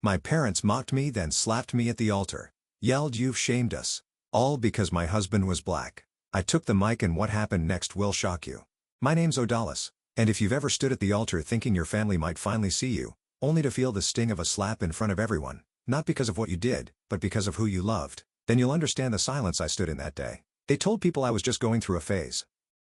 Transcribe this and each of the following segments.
My parents mocked me, then slapped me at the altar. Yelled, "You've shamed us." All because my husband was black. I took the mic, and what happened next will shock you. My name's Odalis, and if you've ever stood at the altar thinking your family might finally see you, only to feel the sting of a slap in front of everyone, not because of what you did, but because of who you loved, then you'll understand the silence I stood in that day. They told people I was just going through a phase.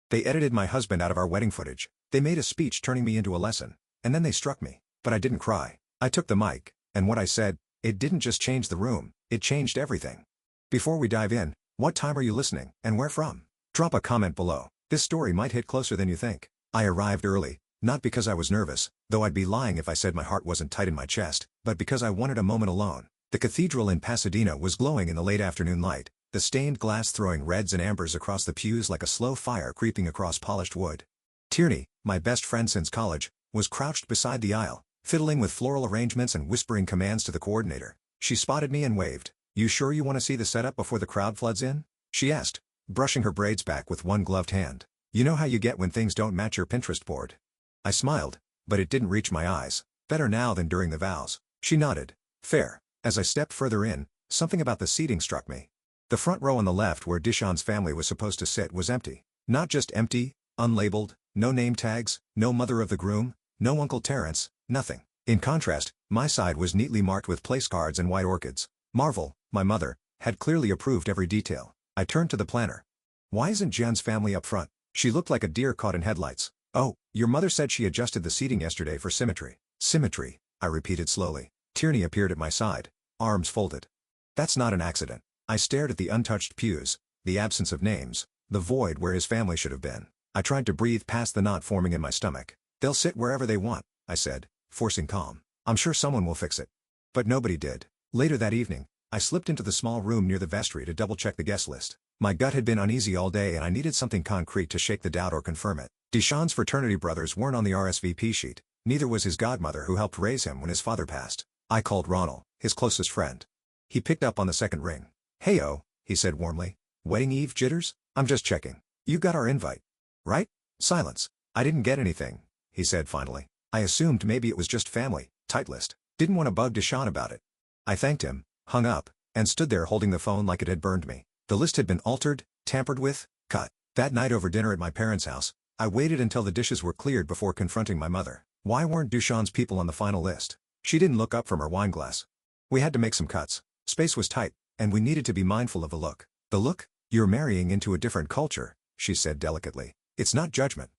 They edited my husband out of our wedding footage. They made a speech turning me into a lesson, and then they struck me. But I didn't cry. I took the mic, and what I said, it didn't just change the room, it changed everything. Before we dive in, what time are you listening, and where from? Drop a comment below. This story might hit closer than you think. I arrived early, not because I was nervous, though I'd be lying if I said my heart wasn't tight in my chest, but because I wanted a moment alone. The cathedral in Pasadena was glowing in the late afternoon light, the stained glass throwing reds and ambers across the pews like a slow fire creeping across polished wood. Tierney, my best friend since college, was crouched beside the aisle, fiddling with floral arrangements and whispering commands to the coordinator. She spotted me and waved. "You sure you want to see the setup before the crowd floods in?" she asked, brushing her braids back with one gloved hand. "You know how you get when things don't match your Pinterest board." I smiled, but it didn't reach my eyes. "Better now than during the vows." She nodded. "Fair." As I stepped further in, something about the seating struck me. The front row on the left where Dishon's family was supposed to sit was empty. Not just empty, unlabeled, no name tags, no mother of the groom, no Uncle Terrence, nothing. In contrast, my side was neatly marked with place cards and white orchids. Marvel, my mother, had clearly approved every detail. I turned to the planner. "Why isn't Jen's family up front?" She looked like a deer caught in headlights. "Oh, your mother said she adjusted the seating yesterday for symmetry." "Symmetry," I repeated slowly. Tierney appeared at my side, arms folded. "That's not an accident." I stared at the untouched pews, the absence of names, the void where his family should have been. I tried to breathe past the knot forming in my stomach. "They'll sit wherever they want," I said, forcing calm. "I'm sure someone will fix it." But nobody did. Later that evening, I slipped into the small room near the vestry to double-check the guest list. My gut had been uneasy all day and I needed something concrete to shake the doubt or confirm it. Dishon's fraternity brothers weren't on the RSVP sheet, neither was his godmother who helped raise him when his father passed. I called Ronald, his closest friend. He picked up on the second ring. "Heyo," he said warmly. "Wedding eve jitters? I'm just checking. You got our invite, right?" Silence. "I didn't get anything," he said finally. I assumed maybe it was just family, tight list. Didn't want to bug Dishon about it. I thanked him, hung up, and stood there holding the phone like it had burned me. The list had been altered, tampered with, cut. That night over dinner at my parents' house, I waited until the dishes were cleared before confronting my mother. Why weren't Dishon's people on the final list? She didn't look up from her wine glass. "We had to make some cuts. Space was tight, and we needed to be mindful of the look." "The look? You're marrying into a different culture," she said delicately. "It's not judgment.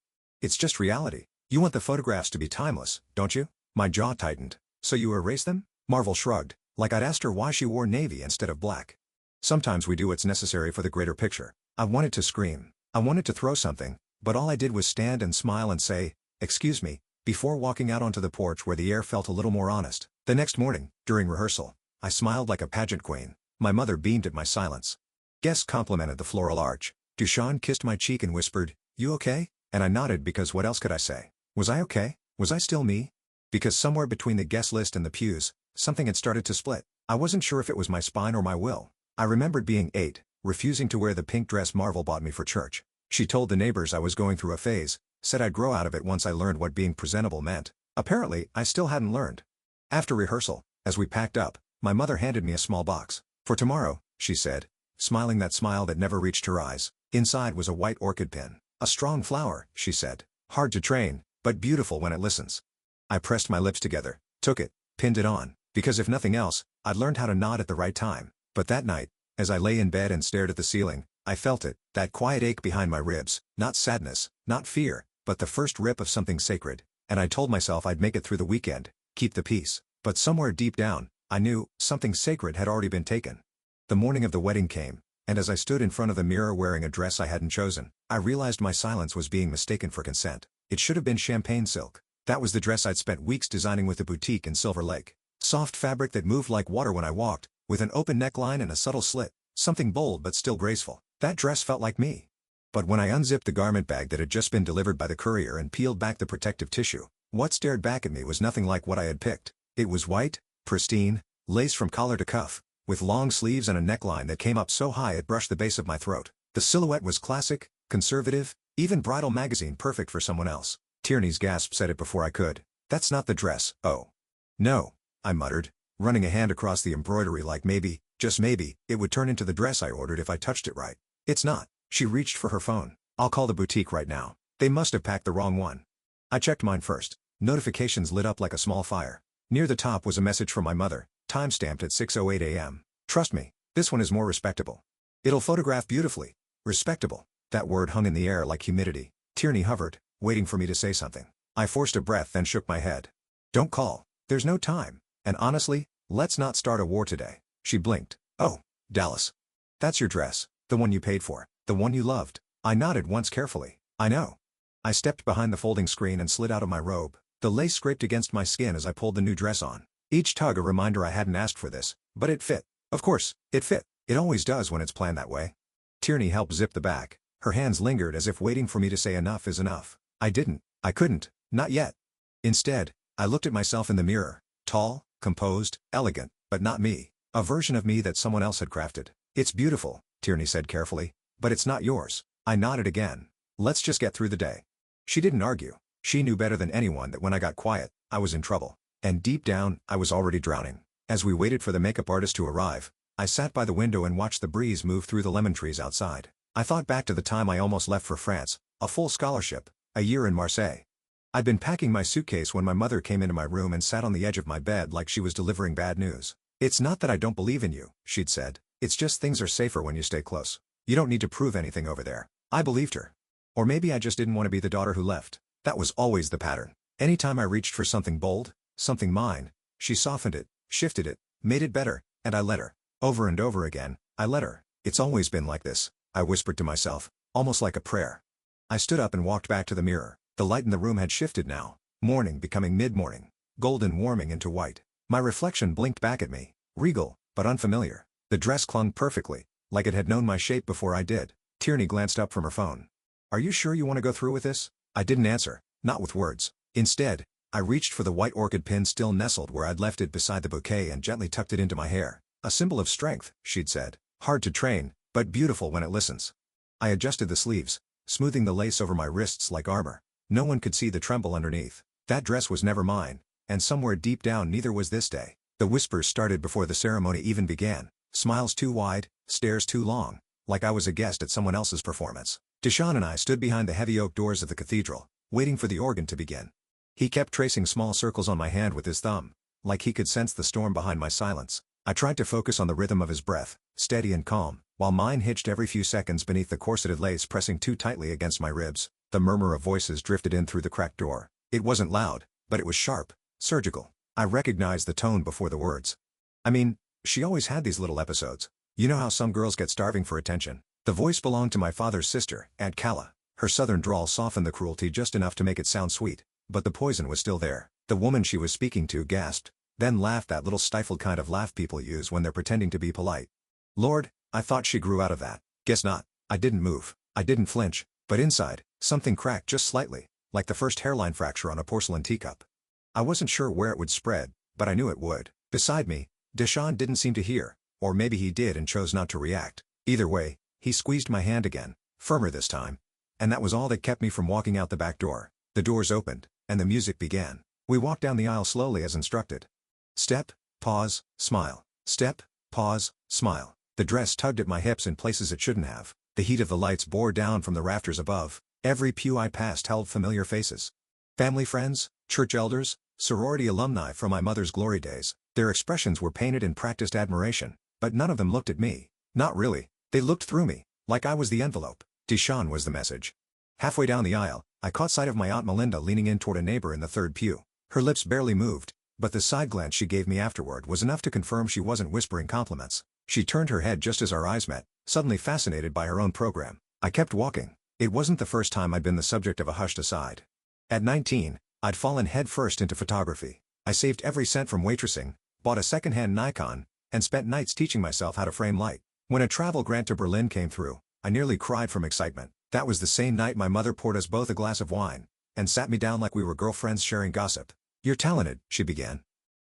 It's just reality. You want the photographs to be timeless, don't you?" My jaw tightened. "So you erase them?" Marvel shrugged, like I'd asked her why she wore navy instead of black. "Sometimes we do what's necessary for the greater picture." I wanted to scream. I wanted to throw something, but all I did was stand and smile and say, "Excuse me," before walking out onto the porch where the air felt a little more honest. The next morning, during rehearsal, I smiled like a pageant queen. My mother beamed at my silence. Guests complimented the floral arch. Dishon kissed my cheek and whispered, "You okay?" And I nodded because what else could I say? Was I okay? Was I still me? Because somewhere between the guest list and the pews, something had started to split. I wasn't sure if it was my spine or my will. I remembered being 8, refusing to wear the pink dress Marvel bought me for church. She told the neighbors I was going through a phase, said I'd grow out of it once I learned what being presentable meant. Apparently, I still hadn't learned. After rehearsal, as we packed up, my mother handed me a small box. "For tomorrow," she said, smiling that smile that never reached her eyes. Inside was a white orchid pin. "A strong flower," she said. "Hard to train, but beautiful when it listens." I pressed my lips together, took it, pinned it on, because if nothing else, I'd learned how to nod at the right time. But that night, as I lay in bed and stared at the ceiling, I felt it, that quiet ache behind my ribs, not sadness, not fear, but the first rip of something sacred, and I told myself I'd make it through the weekend, keep the peace. But somewhere deep down, I knew, something sacred had already been taken. The morning of the wedding came, and as I stood in front of the mirror wearing a dress I hadn't chosen, I realized my silence was being mistaken for consent. It should have been champagne silk. That was the dress I'd spent weeks designing with a boutique in Silver Lake. Soft fabric that moved like water when I walked, with an open neckline and a subtle slit. Something bold but still graceful. That dress felt like me. But when I unzipped the garment bag that had just been delivered by the courier and peeled back the protective tissue, what stared back at me was nothing like what I had picked. It was white, pristine, lace from collar to cuff, with long sleeves and a neckline that came up so high it brushed the base of my throat. The silhouette was classic, conservative, even bridal magazine perfect for someone else. Tierney's gasp said it before I could. "That's not the dress." "Oh. No," I muttered. running a hand across the embroidery like maybe, just maybe, it would turn into the dress I ordered if I touched it right. It's not. She reached for her phone. I'll call the boutique right now. They must have packed the wrong one. I checked mine first. Notifications lit up like a small fire. Near the top was a message from my mother, timestamped at 6:08 a.m. Trust me, this one is more respectable. It'll photograph beautifully. Respectable. That word hung in the air like humidity. Tierney hovered, waiting for me to say something. I forced a breath then shook my head. Don't call. There's no time. And honestly, let's not start a war today. She blinked. Oh, Dallas. That's your dress, the one you paid for, the one you loved. I nodded once carefully. I know. I stepped behind the folding screen and slid out of my robe. The lace scraped against my skin as I pulled the new dress on. Each tug a reminder I hadn't asked for this, but it fit. Of course, it fit. It always does when it's planned that way. Tierney helped zip the back. Her hands lingered as if waiting for me to say enough is enough. I didn't. I couldn't. Not yet. Instead, I looked at myself in the mirror. Tall, composed, elegant, but not me. A version of me that someone else had crafted. It's beautiful, Tierney said carefully, but it's not yours. I nodded again. Let's just get through the day. She didn't argue. She knew better than anyone that when I got quiet, I was in trouble. And deep down, I was already drowning. As we waited for the makeup artist to arrive, I sat by the window and watched the breeze move through the lemon trees outside. I thought back to the time I almost left for France, a full scholarship, a year in Marseille. I'd been packing my suitcase when my mother came into my room and sat on the edge of my bed like she was delivering bad news. It's not that I don't believe in you, she'd said. It's just things are safer when you stay close. You don't need to prove anything over there. I believed her. Or maybe I just didn't want to be the daughter who left. That was always the pattern. Anytime I reached for something bold, something mine, she softened it, shifted it, made it better, and I let her. Over and over again, I let her. It's always been like this, I whispered to myself, almost like a prayer. I stood up and walked back to the mirror. The light in the room had shifted now. Morning becoming mid-morning. Golden warming into white. My reflection blinked back at me. Regal, but unfamiliar. The dress clung perfectly, like it had known my shape before I did. Tierney glanced up from her phone. Are you sure you want to go through with this? I didn't answer, not with words. Instead, I reached for the white orchid pin still nestled where I'd left it beside the bouquet and gently tucked it into my hair. A symbol of strength, she'd said. Hard to train, but beautiful when it listens. I adjusted the sleeves, smoothing the lace over my wrists like armor. No one could see the tremble underneath. That dress was never mine, and somewhere deep down neither was this day. The whispers started before the ceremony even began. Smiles too wide, stares too long, like I was a guest at someone else's performance. Deshaun and I stood behind the heavy oak doors of the cathedral, waiting for the organ to begin. He kept tracing small circles on my hand with his thumb, like he could sense the storm behind my silence. I tried to focus on the rhythm of his breath, steady and calm, while mine hitched every few seconds beneath the corseted lace pressing too tightly against my ribs. The murmur of voices drifted in through the cracked door. It wasn't loud, but it was sharp, surgical. I recognized the tone before the words. I mean, she always had these little episodes. You know how some girls get starving for attention. The voice belonged to my father's sister, Aunt Calla. Her southern drawl softened the cruelty just enough to make it sound sweet, but the poison was still there. The woman she was speaking to gasped, then laughed that little stifled kind of laugh people use when they're pretending to be polite. Lord, I thought she grew out of that. Guess not. I didn't move. I didn't flinch, but inside, something cracked just slightly, like the first hairline fracture on a porcelain teacup. I wasn't sure where it would spread, but I knew it would. Beside me, Deshaun didn't seem to hear, or maybe he did and chose not to react. Either way, he squeezed my hand again, firmer this time. And that was all that kept me from walking out the back door. The doors opened, and the music began. We walked down the aisle slowly as instructed. Step, pause, smile. Step, pause, smile. The dress tugged at my hips in places it shouldn't have. The heat of the lights bore down from the rafters above. Every pew I passed held familiar faces. Family friends, church elders, sorority alumni from my mother's glory days. Their expressions were painted in practiced admiration, but none of them looked at me. Not really. They looked through me, like I was the envelope. Deshaun was the message. Halfway down the aisle, I caught sight of my Aunt Melinda leaning in toward a neighbor in the third pew. Her lips barely moved, but the side glance she gave me afterward was enough to confirm she wasn't whispering compliments. She turned her head just as our eyes met, suddenly fascinated by her own program. I kept walking. It wasn't the first time I'd been the subject of a hushed aside. At 19, I'd fallen headfirst into photography. I saved every cent from waitressing, bought a second-hand Nikon, and spent nights teaching myself how to frame light. When a travel grant to Berlin came through, I nearly cried from excitement. That was the same night my mother poured us both a glass of wine, and sat me down like we were girlfriends sharing gossip. You're talented, she began.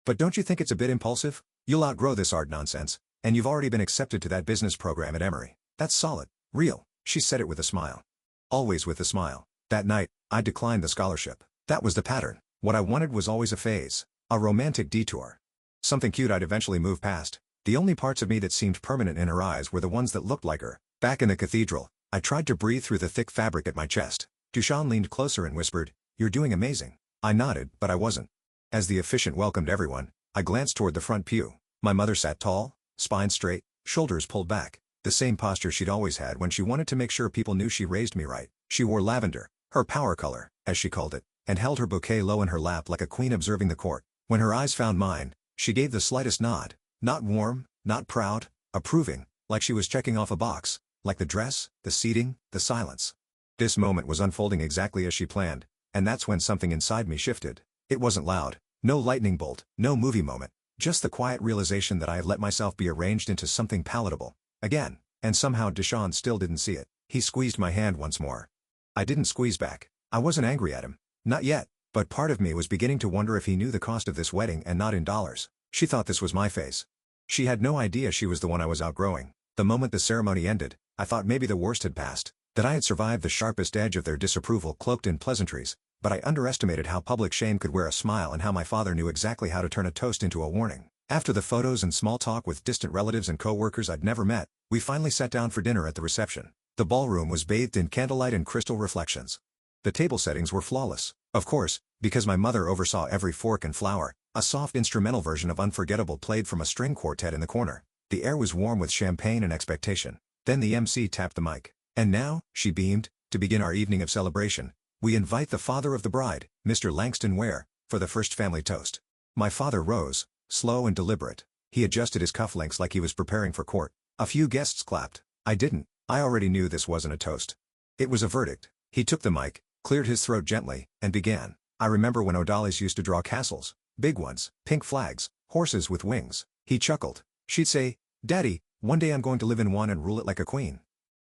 But don't you think it's a bit impulsive? You'll outgrow this art nonsense, and you've already been accepted to that business program at Emory. That's solid. Real. She said it with a smile. Always with a smile. That night, I declined the scholarship. That was the pattern. What I wanted was always a phase. A romantic detour. Something cute I'd eventually move past. The only parts of me that seemed permanent in her eyes were the ones that looked like her. Back in the cathedral, I tried to breathe through the thick fabric at my chest. Deshawn leaned closer and whispered, "You're doing amazing." I nodded, but I wasn't. As the officiant welcomed everyone, I glanced toward the front pew. My mother sat tall, spine straight, shoulders pulled back, the same posture she'd always had when she wanted to make sure people knew she raised me right. She wore lavender, her power color, as she called it, and held her bouquet low in her lap like a queen observing the court. When her eyes found mine, she gave the slightest nod, not warm, not proud, approving, like she was checking off a box, like the dress, the seating, the silence. This moment was unfolding exactly as she planned, and that's when something inside me shifted. It wasn't loud, no lightning bolt, no movie moment, just the quiet realization that I had let myself be arranged into something palatable. Again, and somehow Deshawn still didn't see it. He squeezed my hand once more. I didn't squeeze back. I wasn't angry at him. Not yet, but part of me was beginning to wonder if he knew the cost of this wedding and not in dollars. She thought this was my phase. She had no idea she was the one I was outgrowing. The moment the ceremony ended, I thought maybe the worst had passed, that I had survived the sharpest edge of their disapproval cloaked in pleasantries, but I underestimated how public shame could wear a smile and how my father knew exactly how to turn a toast into a warning. After the photos and small talk with distant relatives and co-workers I'd never met, we finally sat down for dinner at the reception. The ballroom was bathed in candlelight and crystal reflections. The table settings were flawless, of course, because my mother oversaw every fork and flower. A soft instrumental version of Unforgettable played from a string quartet in the corner. The air was warm with champagne and expectation. Then the MC tapped the mic. "And now," she beamed, "to begin our evening of celebration, we invite the father of the bride, Mr. Langston Ware, for the first family toast." My father rose, slow and deliberate. He adjusted his cufflinks like he was preparing for court. A few guests clapped. I didn't. I already knew this wasn't a toast. It was a verdict. He took the mic, cleared his throat gently, and began. "I remember when O'Dalis used to draw castles. Big ones, pink flags, horses with wings." He chuckled. She'd say, "Daddy, one day I'm going to live in one and rule it like a queen."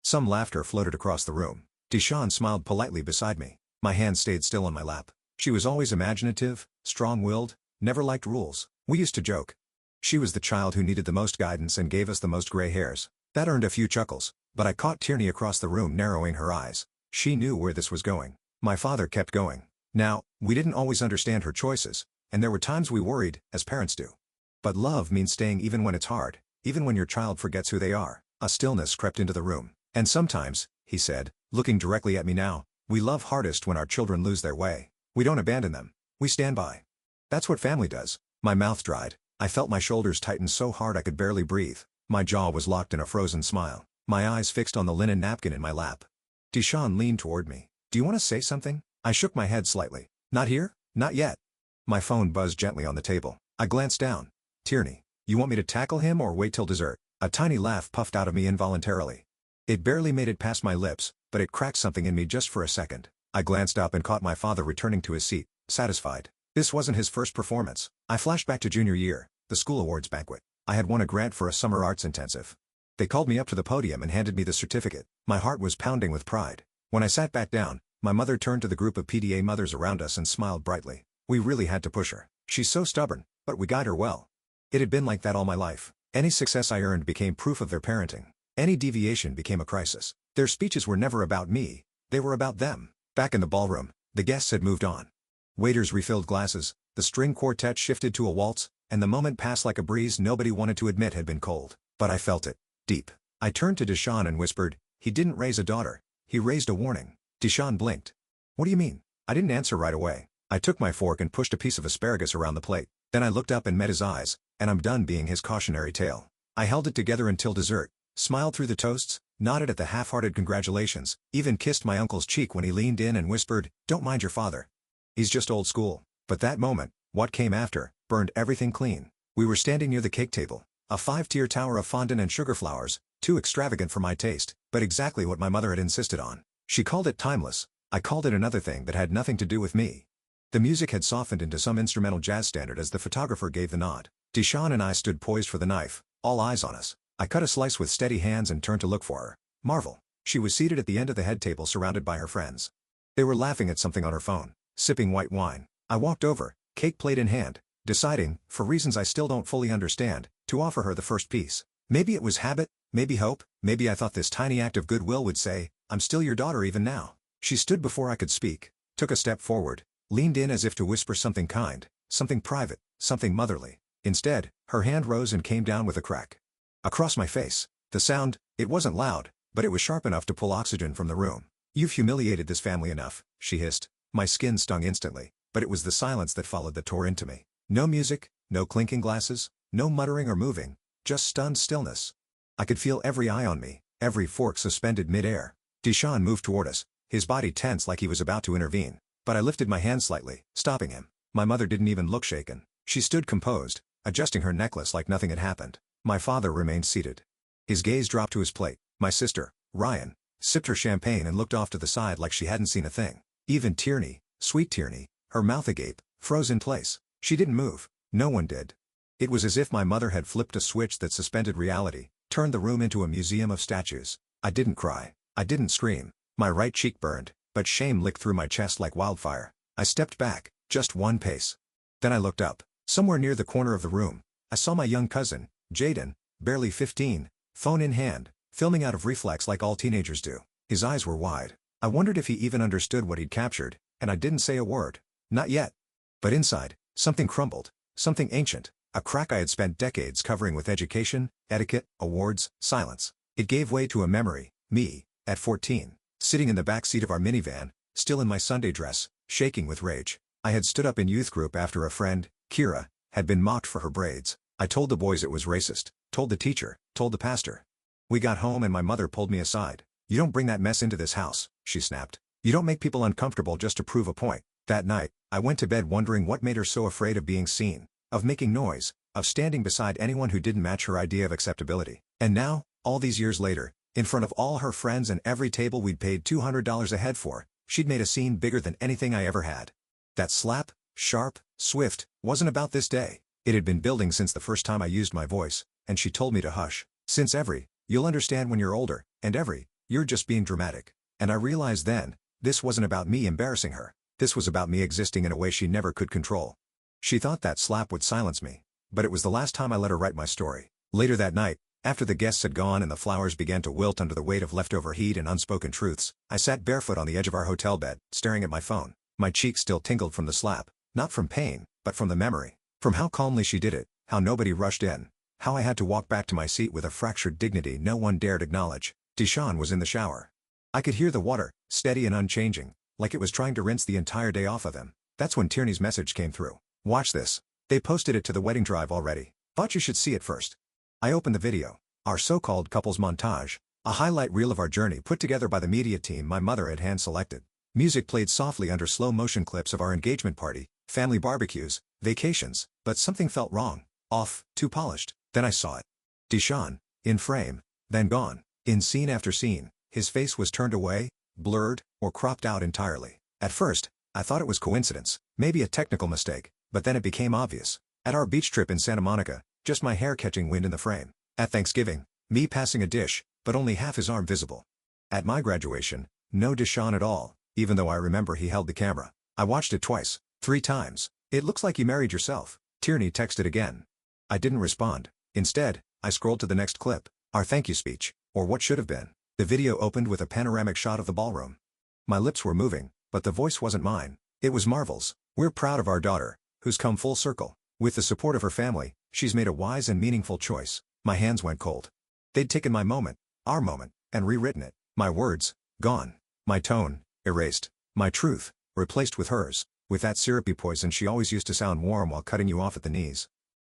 Some laughter floated across the room. Deshawn smiled politely beside me. My hand stayed still on my lap. She was always imaginative, strong-willed, never liked rules. We used to joke. She was the child who needed the most guidance and gave us the most gray hairs. That earned a few chuckles, but I caught Tierney across the room narrowing her eyes. She knew where this was going. My father kept going. Now, we didn't always understand her choices, and there were times we worried, as parents do. But love means staying even when it's hard, even when your child forgets who they are. A stillness crept into the room. "And sometimes," he said, looking directly at me now, "we love hardest when our children lose their way. We don't abandon them. We stand by. That's what family does." My mouth dried. I felt my shoulders tighten so hard I could barely breathe. My jaw was locked in a frozen smile. My eyes fixed on the linen napkin in my lap. Deshawn leaned toward me. "Do you want to say something?" I shook my head slightly. "Not here? Not yet." My phone buzzed gently on the table. I glanced down. "Tierney, you want me to tackle him or wait till dessert?" A tiny laugh puffed out of me involuntarily. It barely made it past my lips, but it cracked something in me just for a second. I glanced up and caught my father returning to his seat, satisfied. This wasn't his first performance. I flashed back to junior year, the school awards banquet. I had won a grant for a summer arts intensive. They called me up to the podium and handed me the certificate. My heart was pounding with pride. When I sat back down, my mother turned to the group of PDA mothers around us and smiled brightly. We really had to push her. She's so stubborn, but we guide her well. It had been like that all my life. Any success I earned became proof of their parenting. Any deviation became a crisis. Their speeches were never about me, they were about them. Back in the ballroom, the guests had moved on. Waiters refilled glasses, the string quartet shifted to a waltz, and the moment passed like a breeze nobody wanted to admit had been cold. But I felt it. Deep. I turned to Deshawn and whispered, "He didn't raise a daughter. He raised a warning." Deshawn blinked. "What do you mean?" I didn't answer right away. I took my fork and pushed a piece of asparagus around the plate. Then I looked up and met his eyes, and I'm done being his cautionary tale. I held it together until dessert, smiled through the toasts, nodded at the half-hearted congratulations, even kissed my uncle's cheek when he leaned in and whispered, "Don't mind your father. He's just old school." But that moment, what came after, burned everything clean. We were standing near the cake table, a 5-tier tower of fondant and sugar flowers, too extravagant for my taste, but exactly what my mother had insisted on. She called it timeless. I called it another thing that had nothing to do with me. The music had softened into some instrumental jazz standard as the photographer gave the nod. Deshawn and I stood poised for the knife, all eyes on us. I cut a slice with steady hands and turned to look for her. Marvel. She was seated at the end of the head table surrounded by her friends. They were laughing at something on her phone, sipping white wine. I walked over, cake plate in hand, deciding, for reasons I still don't fully understand, to offer her the first piece. Maybe it was habit, maybe hope, maybe I thought this tiny act of goodwill would say, "I'm still your daughter even now." She stood before I could speak, took a step forward, leaned in as if to whisper something kind, something private, something motherly. Instead, her hand rose and came down with a crack. Across my face. The sound, it wasn't loud, but it was sharp enough to pull oxygen from the room. "You've humiliated this family enough," she hissed. My skin stung instantly, but it was the silence that followed that tore into me. No music, no clinking glasses, no muttering or moving, just stunned stillness. I could feel every eye on me, every fork suspended mid-air. Deshaun moved toward us, his body tense like he was about to intervene, but I lifted my hand slightly, stopping him. My mother didn't even look shaken. She stood composed, adjusting her necklace like nothing had happened. My father remained seated. His gaze dropped to his plate. My sister, Ryan, sipped her champagne and looked off to the side like she hadn't seen a thing. Even Tierney, sweet Tierney, her mouth agape, froze in place. She didn't move. No one did. It was as if my mother had flipped a switch that suspended reality, turned the room into a museum of statues. I didn't cry. I didn't scream. My right cheek burned, but shame licked through my chest like wildfire. I stepped back, just one pace. Then I looked up. Somewhere near the corner of the room, I saw my young cousin, Jaden, barely 15, phone in hand, filming out of reflex like all teenagers do. His eyes were wide. I wondered if he even understood what he'd captured, and I didn't say a word. Not yet. But inside, something crumbled. Something ancient. A crack I had spent decades covering with education, etiquette, awards, silence. It gave way to a memory. Me, at 14, sitting in the back seat of our minivan, still in my Sunday dress, shaking with rage. I had stood up in youth group after a friend, Kira, had been mocked for her braids. I told the boys it was racist, told the teacher, told the pastor. We got home and my mother pulled me aside. "You don't bring that mess into this house," she snapped. "You don't make people uncomfortable just to prove a point." That night, I went to bed wondering what made her so afraid of being seen, of making noise, of standing beside anyone who didn't match her idea of acceptability. And now, all these years later, in front of all her friends and every table we'd paid $200 a head for, she'd made a scene bigger than anything I ever had. That slap, sharp, swift, wasn't about this day. It had been building since the first time I used my voice, and she told me to hush. Since every, "You'll understand when you're older," and every, "You're just being dramatic." And I realized then, this wasn't about me embarrassing her. This was about me existing in a way she never could control. She thought that slap would silence me, but it was the last time I let her write my story. Later that night, after the guests had gone and the flowers began to wilt under the weight of leftover heat and unspoken truths, I sat barefoot on the edge of our hotel bed, staring at my phone. My cheeks still tingled from the slap, not from pain, but from the memory. From how calmly she did it, how nobody rushed in, how I had to walk back to my seat with a fractured dignity no one dared acknowledge. Deshaun was in the shower. I could hear the water, steady and unchanging, like it was trying to rinse the entire day off of him. That's when Tierney's message came through. "Watch this. They posted it to the wedding drive already. Thought you should see it first." I opened the video. Our so-called couples montage, a highlight reel of our journey put together by the media team my mother had hand-selected. Music played softly under slow-motion clips of our engagement party, family barbecues, vacations, but something felt wrong, off, too polished. Then I saw it. Deshaun, in frame, then gone. In scene after scene, his face was turned away, blurred, or cropped out entirely. At first, I thought it was coincidence, maybe a technical mistake, but then it became obvious. At our beach trip in Santa Monica, just my hair catching wind in the frame. At Thanksgiving, me passing a dish, but only half his arm visible. At my graduation, no Deshaun at all, even though I remember he held the camera. I watched it twice, 3 times. "It looks like you married yourself," Tierney texted again. I didn't respond. Instead, I scrolled to the next clip, our thank you speech, or what should have been. The video opened with a panoramic shot of the ballroom. My lips were moving, but the voice wasn't mine. It was Marvel's. "We're proud of our daughter, who's come full circle. With the support of her family, she's made a wise and meaningful choice." My hands went cold. They'd taken my moment, our moment, and rewritten it. My words, gone. My tone, erased. My truth, replaced with hers, with that syrupy poison she always used to sound warm while cutting you off at the knees.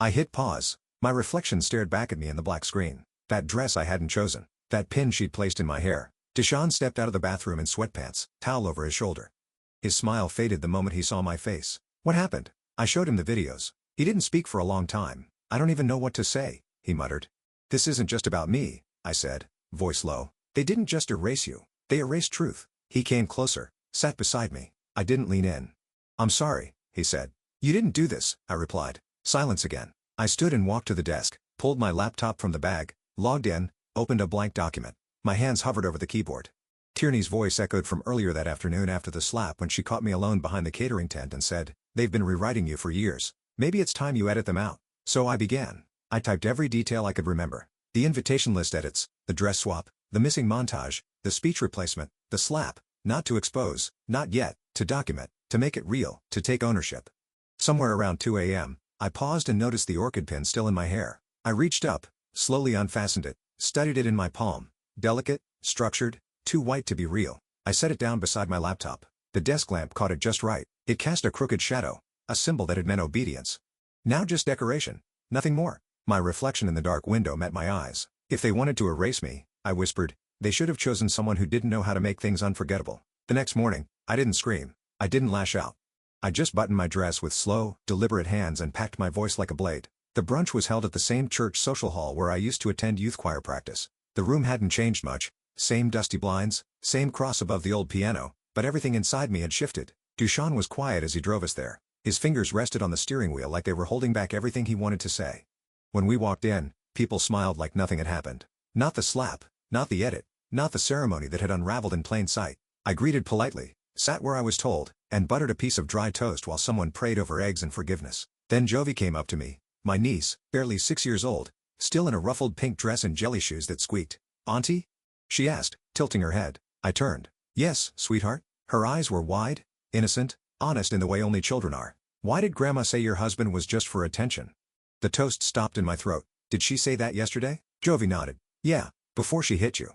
I hit pause. My reflection stared back at me in the black screen. That dress I hadn't chosen. That pin she'd placed in my hair. Deshaun stepped out of the bathroom in sweatpants, towel over his shoulder. His smile faded the moment he saw my face. "What happened?" I showed him the videos. He didn't speak for a long time. "I don't even know what to say," he muttered. "This isn't just about me," I said, voice low. "They didn't just erase you. They erased truth." He came closer, sat beside me. I didn't lean in. "I'm sorry," he said. "You didn't do this," I replied. Silence again. I stood and walked to the desk, pulled my laptop from the bag, logged in, opened a blank document. My hands hovered over the keyboard. Tierney's voice echoed from earlier that afternoon after the slap when she caught me alone behind the catering tent and said, "They've been rewriting you for years. Maybe it's time you edit them out." So I began. I typed every detail I could remember. The invitation list edits, the dress swap, the missing montage, the speech replacement, the slap, not to expose, not yet, to document, to make it real, to take ownership. Somewhere around 2 a.m., I paused and noticed the orchid pin still in my hair. I reached up, slowly unfastened it, studied it in my palm. Delicate, structured, too white to be real. I set it down beside my laptop. The desk lamp caught it just right. It cast a crooked shadow, a symbol that had meant obedience. Now just decoration, nothing more. My reflection in the dark window met my eyes. If they wanted to erase me, I whispered, they should have chosen someone who didn't know how to make things unforgettable. The next morning, I didn't scream. I didn't lash out. I just buttoned my dress with slow, deliberate hands and packed my voice like a blade. The brunch was held at the same church social hall where I used to attend youth choir practice. The room hadn't changed much, same dusty blinds, same cross above the old piano, but everything inside me had shifted. Dushan was quiet as he drove us there. His fingers rested on the steering wheel like they were holding back everything he wanted to say. When we walked in, people smiled like nothing had happened. Not the slap, not the edit, not the ceremony that had unraveled in plain sight. I greeted politely, sat where I was told, and buttered a piece of dry toast while someone prayed over eggs and forgiveness. Then Jovi came up to me, my niece, barely 6 years old, still in a ruffled pink dress and jelly shoes that squeaked. "Auntie?" she asked, tilting her head. I turned. "Yes, sweetheart." Her eyes were wide, innocent, honest in the way only children are. "Why did Grandma say your husband was just for attention?" The toast stopped in my throat. "Did she say that yesterday?" Jovi nodded. "Yeah, before she hit you."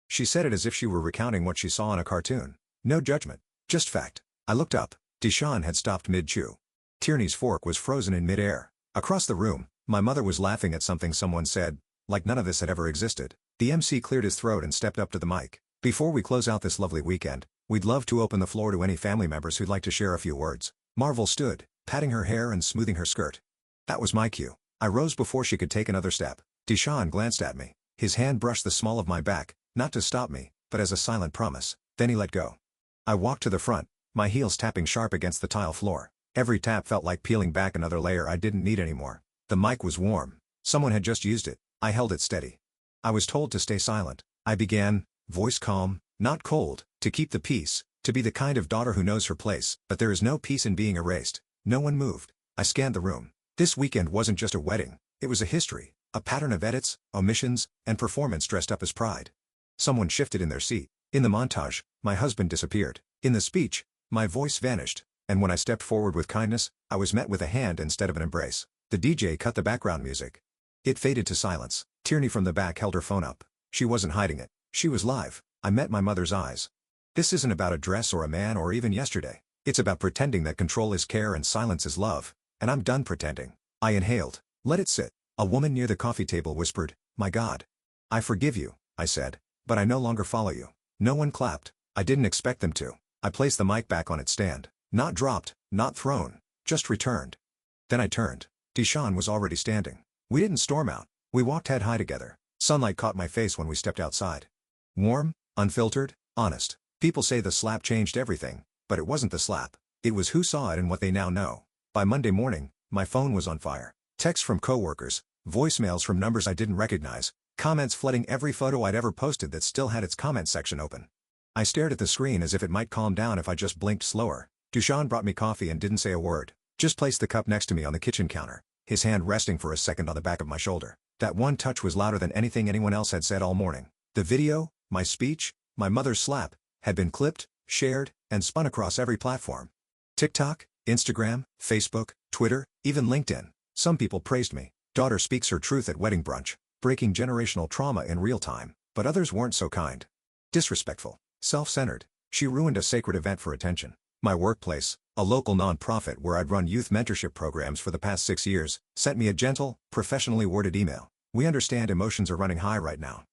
She said it as if she were recounting what she saw in a cartoon. No judgment, just fact. I looked up. Dushan had stopped mid-chew. Tierney's fork was frozen in mid-air. Across the room, my mother was laughing at something someone said, like none of this had ever existed. The MC cleared his throat and stepped up to the mic. "Before we close out this lovely weekend, we'd love to open the floor to any family members who'd like to share a few words." Marvel stood, patting her hair and smoothing her skirt. That was my cue. I rose before she could take another step. Dushan glanced at me. His hand brushed the small of my back, not to stop me, but as a silent promise. Then he let go. I walked to the front, my heels tapping sharp against the tile floor. Every tap felt like peeling back another layer I didn't need anymore. The mic was warm. Someone had just used it. I held it steady. I was told to stay silent. I began, voice calm, not cold, to keep the peace, to be the kind of daughter who knows her place. But there is no peace in being erased. No one moved. I scanned the room. This weekend wasn't just a wedding. It was a history, a pattern of edits, omissions, and performance dressed up as pride. Someone shifted in their seat. In the montage, my husband disappeared. In the speech, my voice vanished. And when I stepped forward with kindness, I was met with a hand instead of an embrace. The DJ cut the background music. It faded to silence. Tierney from the back held her phone up. She wasn't hiding it. She was live. I met my mother's eyes. This isn't about a dress or a man or even yesterday. It's about pretending that control is care and silence is love. And I'm done pretending. I inhaled. Let it sit. A woman near the coffee table whispered, "My God. I forgive you," I said. "But I no longer follow you." No one clapped. I didn't expect them to. I placed the mic back on its stand. Not dropped, not thrown, just returned. Then I turned. Dushan was already standing. We didn't storm out. We walked head high together. Sunlight caught my face when we stepped outside. Warm, unfiltered, honest. People say the slap changed everything, but it wasn't the slap. It was who saw it and what they now know. By Monday morning, my phone was on fire. Texts from coworkers, voicemails from numbers I didn't recognize, comments flooding every photo I'd ever posted that still had its comment section open. I stared at the screen as if it might calm down if I just blinked slower. Dushan brought me coffee and didn't say a word. Just placed the cup next to me on the kitchen counter, his hand resting for a second on the back of my shoulder. That one touch was louder than anything anyone else had said all morning. The video, my speech, my mother's slap, had been clipped, shared, and spun across every platform. TikTok, Instagram, Facebook, Twitter, even LinkedIn. Some people praised me. Daughter speaks her truth at wedding brunch, breaking generational trauma in real time. But others weren't so kind. Disrespectful, self-centered. She ruined a sacred event for attention. My workplace, a local nonprofit where I'd run youth mentorship programs for the past 6 years, sent me a gentle, professionally worded email. "We understand emotions are running high right now.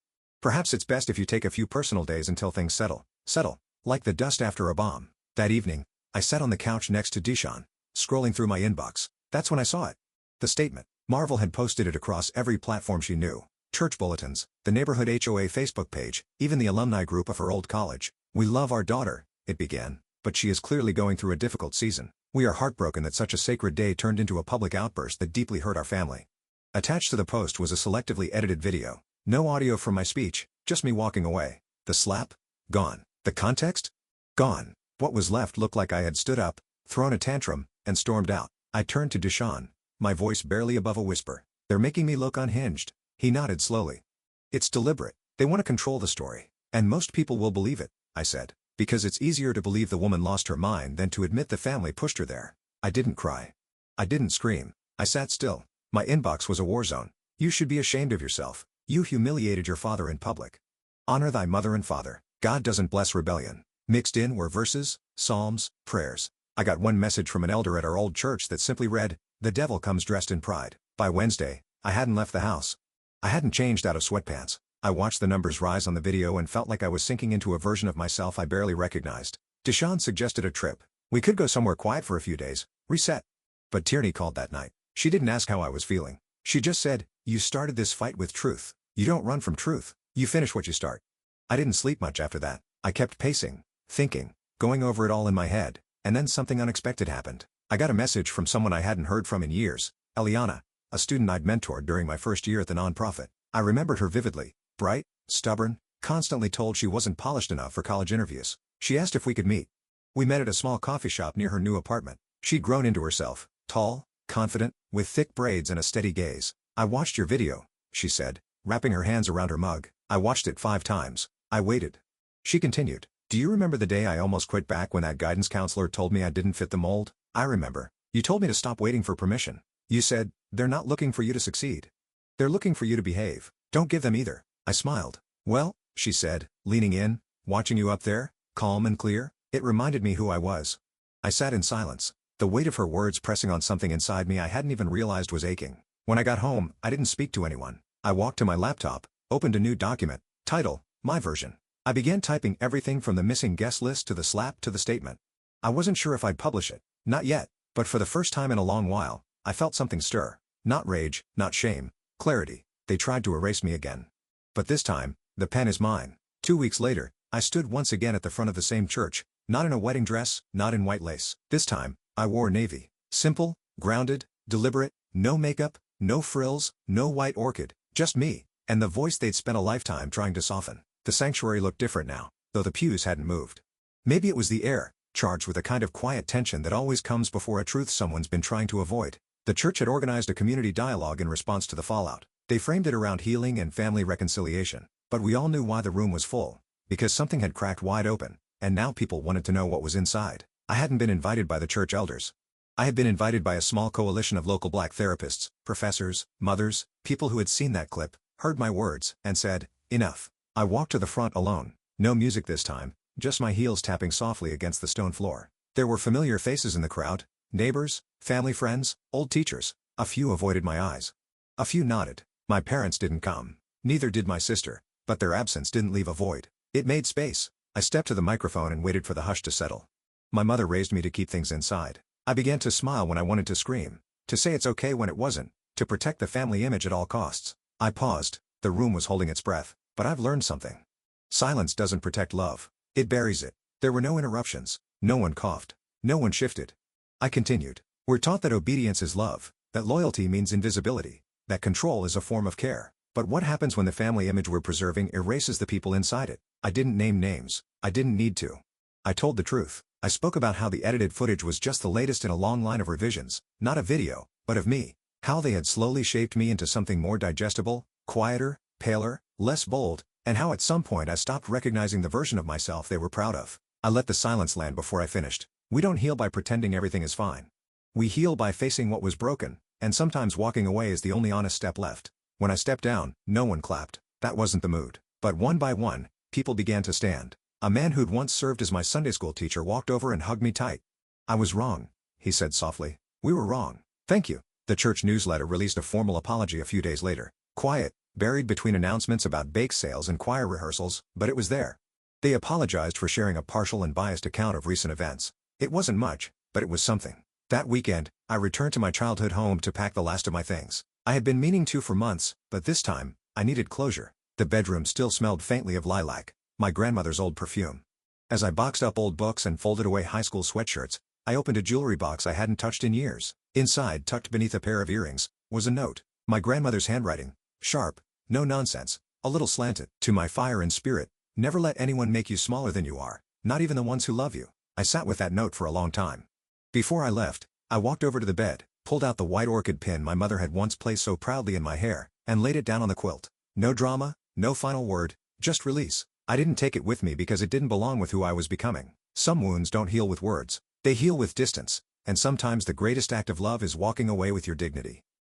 Perhaps it's best if you take a few personal days until things settle. Settle, like the dust after a bomb." That evening, I sat on the couch next to Dushan, scrolling through my inbox. That's when I saw it. The statement. Marvel had posted it across every platform she knew. Church bulletins, the neighborhood HOA Facebook page, even the alumni group of her old college. "We love our daughter," it began, "but she is clearly going through a difficult season. We are heartbroken that such a sacred day turned into a public outburst that deeply hurt our family." Attached to the post was a selectively edited video. No audio from my speech, just me walking away. The slap? Gone. The context? Gone. What was left looked like I had stood up, thrown a tantrum, and stormed out. I turned to Dushan, my voice barely above a whisper. "They're making me look unhinged." He nodded slowly. "It's deliberate. They want to control the story. And most people will believe it," I said. "Because it's easier to believe the woman lost her mind than to admit the family pushed her there." I didn't cry. I didn't scream. I sat still. My inbox was a war zone. You should be ashamed of yourself. You humiliated your father in public. Honor thy mother and father. God doesn't bless rebellion. Mixed in were verses, psalms, prayers. I got one message from an elder at our old church that simply read, "The devil comes dressed in pride." By Wednesday, I hadn't left the house. I hadn't changed out of sweatpants. I watched the numbers rise on the video and felt like I was sinking into a version of myself I barely recognized. Deshawn suggested a trip. We could go somewhere quiet for a few days, reset. But Tierney called that night. She didn't ask how I was feeling. She just said, "You started this fight with truth. You don't run from truth. You finish what you start." I didn't sleep much after that. I kept pacing, thinking, going over it all in my head, and then something unexpected happened. I got a message from someone I hadn't heard from in years, Eliana, a student I'd mentored during my first year at the nonprofit. I remembered her vividly, bright, stubborn, constantly told she wasn't polished enough for college interviews. She asked if we could meet. We met at a small coffee shop near her new apartment. She'd grown into herself, tall, confident, with thick braids and a steady gaze. "I watched your video," she said, wrapping her hands around her mug. "I watched it 5 times. I waited." She continued, "Do you remember the day I almost quit back when that guidance counselor told me I didn't fit the mold? I remember. You told me to stop waiting for permission. You said, they're not looking for you to succeed. They're looking for you to behave. Don't give them either." I smiled. "Well," she said, leaning in, "watching you up there, calm and clear, it reminded me who I was." I sat in silence, the weight of her words pressing on something inside me I hadn't even realized was aching. When I got home, I didn't speak to anyone. I walked to my laptop, opened a new document, title, My Version. I began typing everything from the missing guest list to the slap to the statement. I wasn't sure if I'd publish it, not yet, but for the first time in a long while, I felt something stir. Not rage, not shame, clarity. They tried to erase me again. But this time, the pen is mine. 2 weeks later, I stood once again at the front of the same church, not in a wedding dress, not in white lace. This time, I wore navy. Simple, grounded, deliberate, no makeup, no frills, no white orchid, just me, and the voice they'd spent a lifetime trying to soften. The sanctuary looked different now, though the pews hadn't moved. Maybe it was the air, charged with a kind of quiet tension that always comes before a truth someone's been trying to avoid. The church had organized a community dialogue in response to the fallout. They framed it around healing and family reconciliation, but we all knew why the room was full. Because something had cracked wide open, and now people wanted to know what was inside. I hadn't been invited by the church elders. I had been invited by a small coalition of local black therapists, professors, mothers, people who had seen that clip, heard my words, and said, enough. I walked to the front alone. No music this time, just my heels tapping softly against the stone floor. There were familiar faces in the crowd, neighbors, family friends, old teachers. A few avoided my eyes. A few nodded. My parents didn't come. Neither did my sister, but their absence didn't leave a void. It made space. I stepped to the microphone and waited for the hush to settle. My mother raised me to keep things inside. I began to smile when I wanted to scream, to say it's okay when it wasn't, to protect the family image at all costs. I paused. The room was holding its breath, but I've learned something. Silence doesn't protect love. It buries it. There were no interruptions. No one coughed. No one shifted. I continued. We're taught that obedience is love, that loyalty means invisibility, that control is a form of care. But what happens when the family image we're preserving erases the people inside it? I didn't name names. I didn't need to. I told the truth. I spoke about how the edited footage was just the latest in a long line of revisions, not a video, but of me. How they had slowly shaped me into something more digestible, quieter, paler, less bold, and how at some point I stopped recognizing the version of myself they were proud of. I let the silence land before I finished. We don't heal by pretending everything is fine. We heal by facing what was broken, and sometimes walking away is the only honest step left. When I stepped down, no one clapped. That wasn't the mood. But one by one, people began to stand. A man who'd once served as my Sunday school teacher walked over and hugged me tight. I was wrong, he said softly. We were wrong. Thank you. The church newsletter released a formal apology a few days later. Quiet, buried between announcements about bake sales and choir rehearsals, but it was there. They apologized for sharing a partial and biased account of recent events. It wasn't much, but it was something. That weekend, I returned to my childhood home to pack the last of my things. I had been meaning to for months, but this time, I needed closure. The bedroom still smelled faintly of lilac, my grandmother's old perfume. As I boxed up old books and folded away high school sweatshirts, I opened a jewelry box I hadn't touched in years. Inside, tucked beneath a pair of earrings, was a note. My grandmother's handwriting, sharp, no nonsense, a little slanted. To my fire and spirit, never let anyone make you smaller than you are, not even the ones who love you. I sat with that note for a long time. Before I left, I walked over to the bed, pulled out the white orchid pin my mother had once placed so proudly in my hair, and laid it down on the quilt. No drama, no final word, just release. I didn't take it with me because it didn't belong with who I was becoming. Some wounds don't heal with words. They heal with distance. And sometimes the greatest act of love is walking away with your dignity.